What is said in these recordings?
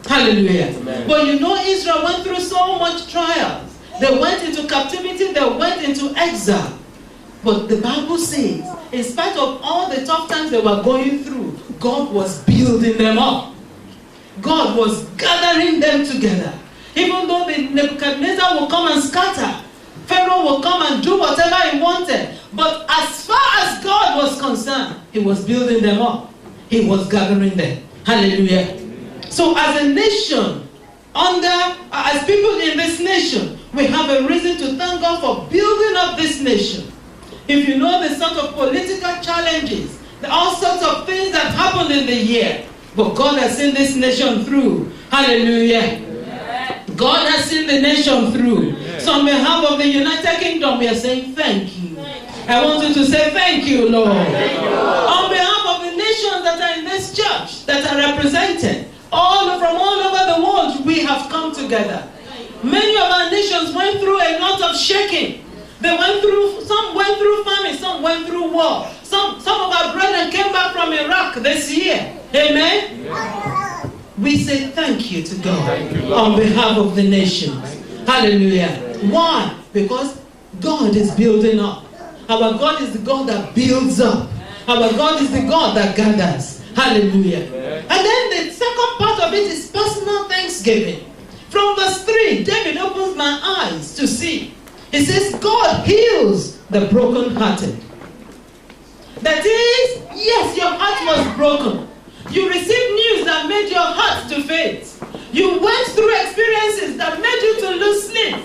Hallelujah. Amen. But you know, Israel went through so much trials. They went into captivity, they went into exile. But the Bible says, in spite of all the tough times they were going through, God was building them up. God was gathering them together. Even though the Nebuchadnezzar will come and scatter, Pharaoh will come and do whatever he wanted. But as far as God was concerned, he was building them up. He was gathering them. Hallelujah. So as a nation, as people in this nation, we have a reason to thank God for building up this nation. If you know the sort of political challenges, all sorts of things that happened in the year, but God has seen this nation through. Hallelujah. God has seen the nation through. So on behalf of the United Kingdom, we are saying thank you. I want you to say thank you, Lord. On behalf of the nations that are in this church, that are represented, from all over the world, we have come together. Many of our nations went through a lot of shaking. Some went through famine, some went through war. Some of our brethren came back from Iraq this year. Amen? Yeah. We say thank you to God on behalf of the nations. Hallelujah. Why? Because God is building up. Our God is the God that builds up. Our God is the God that gathers. Hallelujah. And then the second part of it is personal thanksgiving. From verse 3, David opens my eyes to see. He says, God heals the brokenhearted. That is, yes, your heart was broken. You received news that made your heart to faint. You went through experiences that made you to lose sleep.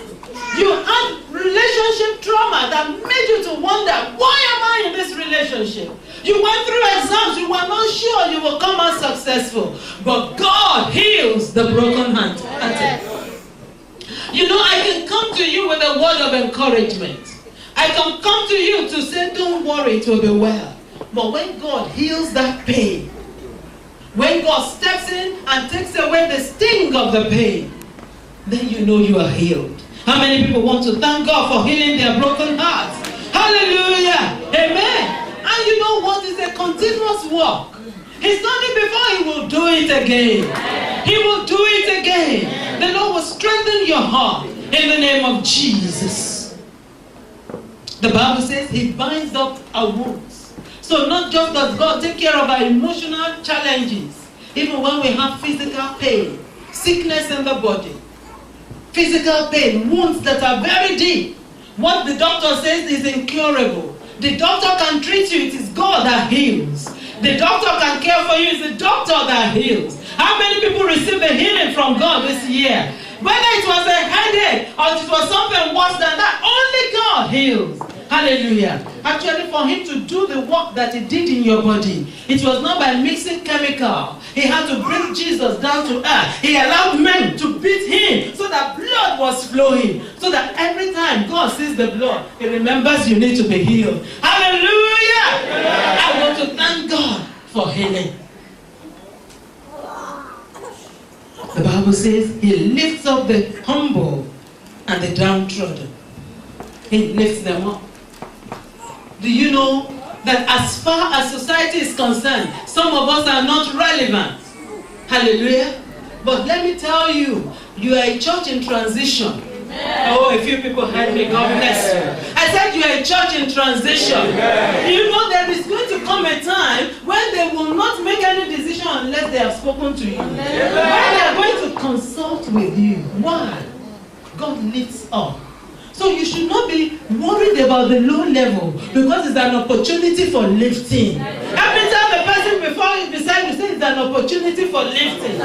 You had relationship trauma that made you to wonder, why am I in this relationship? You went through exams, you were not sure you will come out successful. But God heals the brokenhearted. You know, I can come to you with a word of encouragement. I can come to you to say, don't worry, it will be well. But when God heals that pain, when God steps in and takes away the sting of the pain, then you know you are healed. How many people want to thank God for healing their broken hearts? Hallelujah. Amen. And you know what? It's a continuous work. He's done it before, he will do it again. He will do it again. The Lord will strengthen your heart in the name of Jesus. The Bible says he binds up our wounds. So not just does God take care of our emotional challenges, even when we have physical pain, sickness in the body, physical pain, wounds that are very deep. What the doctor says is incurable. The doctor can treat you, it is God that heals. The doctor can care for you, it's the doctor that heals. How many people receive the healing from God this year? Whether it was a headache or it was something worse than that, only God heals. Hallelujah. Actually, for him to do the work that he did in your body, it was not by mixing chemical. He had to bring Jesus down to earth. He allowed men to beat him so that blood was flowing. So that every time God sees the blood, he remembers you need to be healed. Hallelujah. Yeah. I want to thank God for healing. The Bible says he lifts up the humble and the downtrodden. He lifts them up. Do you know that as far as society is concerned, some of us are not relevant? Hallelujah. But let me tell you, you are a church in transition. Oh, a few people heard me. God bless you. I said you are a church in transition. You know there is going to come a time when they will not make any decision unless they have spoken to you. When they are going to consult with you. Why? God lifts up. So you should not be worried about the low level because it's an opportunity for lifting. Every time the person before you beside you says it's an opportunity for lifting.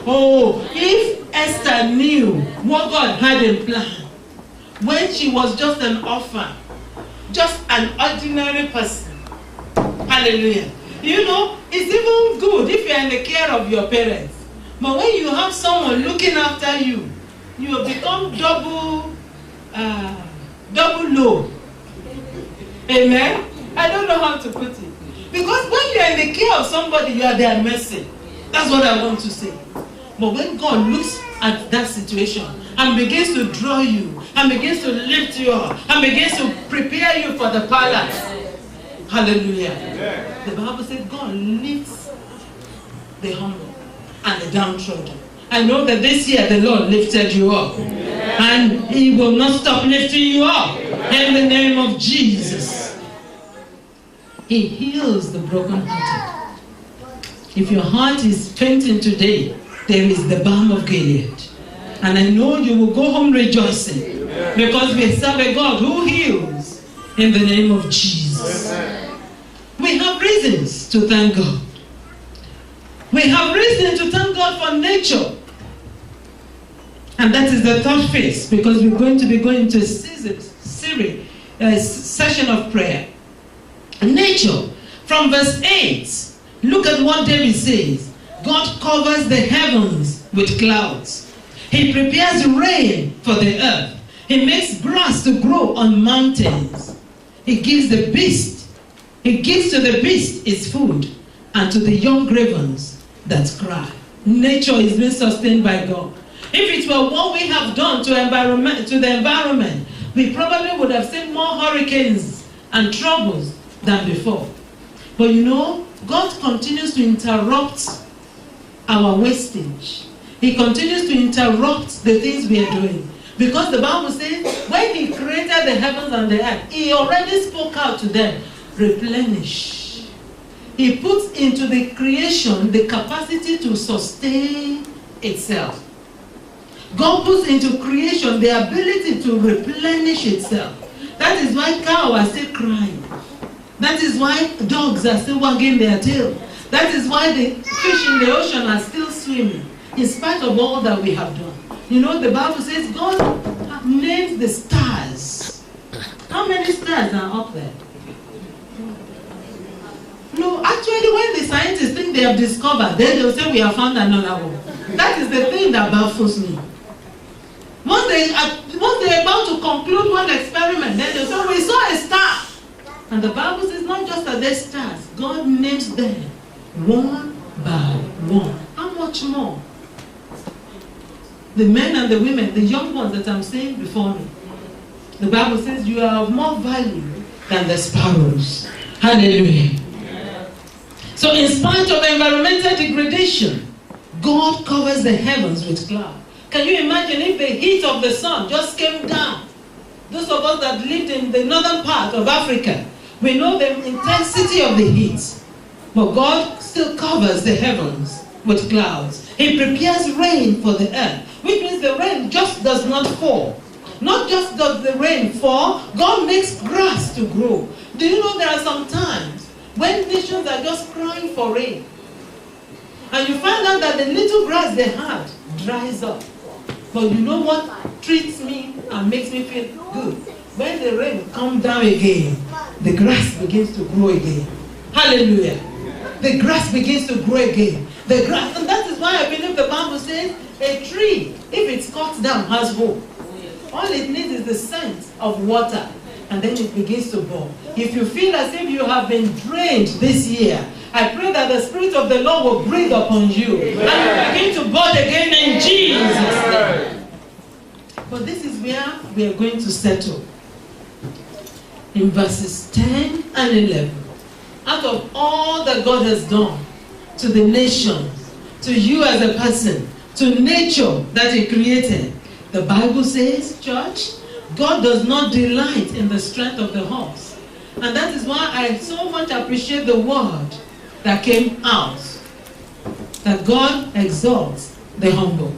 Oh, if Esther knew what God had in plan when she was just an orphan, just an ordinary person. Hallelujah. You know, it's even good if you're in the care of your parents. But when you have someone looking after you, you will become double low. Amen? I don't know how to put it. Because when you are in the care of somebody, you are their mercy. That's what I want to say. But when God looks at that situation and begins to draw you, and begins to lift you up, and begins to prepare you for the palace. Hallelujah. The Bible says God lifts the humble and the downtrodden. I know that this year the Lord lifted you up. And He will not stop lifting you up. In the name of Jesus. He heals the brokenhearted. If your heart is fainting today, there is the balm of Gilead. And I know you will go home rejoicing. Because we serve a God who heals in the name of Jesus. We have reasons to thank God. We have reason to thank God for nature. And that is the third phase, because we're going to be going to a session of prayer. Nature. From verse 8, look at what David says. God covers the heavens with clouds. He prepares rain for the earth. He makes grass to grow on mountains. He gives to the beast its food, and to the young ravens that cry. Nature is being sustained by God. If it were what we have done to the environment, we probably would have seen more hurricanes and troubles than before. But you know, God continues to interrupt our wastage. He continues to interrupt the things we are doing. Because the Bible says, when He created the heavens and the earth, He already spoke out to them, replenish. He puts into the creation the capacity to sustain itself. God puts into creation the ability to replenish itself. That is why cows are still crying. That is why dogs are still wagging their tail. That is why the fish in the ocean are still swimming, in spite of all that we have done. You know, the Bible says God names the stars. How many stars are up there? No, actually, when the scientists think they have discovered, then they'll say we have found another one. That is the thing that baffles me. Once they're about to conclude one experiment, then they'll say we saw a star. And the Bible says not just that they're stars, God names them one by one. How much more? The men and the women, the young ones that I'm seeing before me. The Bible says you are of more value than the sparrows. Hallelujah. So in spite of environmental degradation, God covers the heavens with clouds. Can you imagine if the heat of the sun just came down? Those of us that lived in the northern part of Africa, we know the intensity of the heat. But God still covers the heavens with clouds. He prepares rain for the earth, which means the rain just does not fall. Not just does the rain fall, God makes grass to grow. Do you know there are some times when nations are just crying for rain, and you find out that the little grass they had dries up. But you know what treats me and makes me feel good? When the rain comes down again, the grass begins to grow again. Hallelujah. The grass begins to grow again. The grass, and that is why I believe the Bible says a tree, if it's cut down, has hope. All it needs is the scent of water, and then it begins to burn. If you feel as if you have been drained this year, I pray that the Spirit of the Lord will breathe upon you, and you begin to burn again in Jesus' name. But this is where we are going to settle. In verses 10 and 11. Out of all that God has done to the nation, to you as a person, to nature that He created, the Bible says, church, God does not delight in the strength of the horse. And that is why I so much appreciate the word that came out, that God exalts the humble.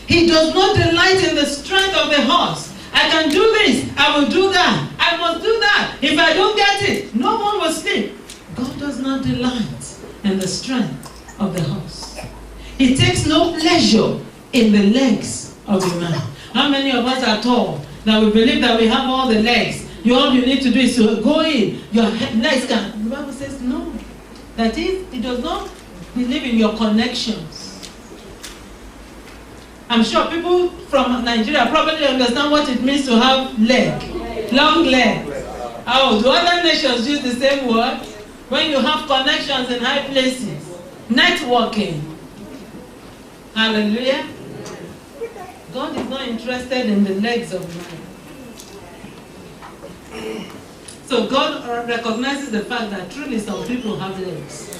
He does not delight in the strength of the horse. I can do this, I will do that, I must do that. If I don't get it, no one will sleep. God does not delight in the strength of the horse. He takes no pleasure in the legs of a man. How many of us are tall that we believe that we have all the legs? All you need to do is to go in, your legs can. The Bible says no. That is, it does not believe in your connections. I'm sure people from Nigeria probably understand what it means to have leg, long leg. Oh, do other nations use the same word? When you have connections in high places, networking. Hallelujah. God is not interested in the legs of man. So God recognizes the fact that truly some people have legs.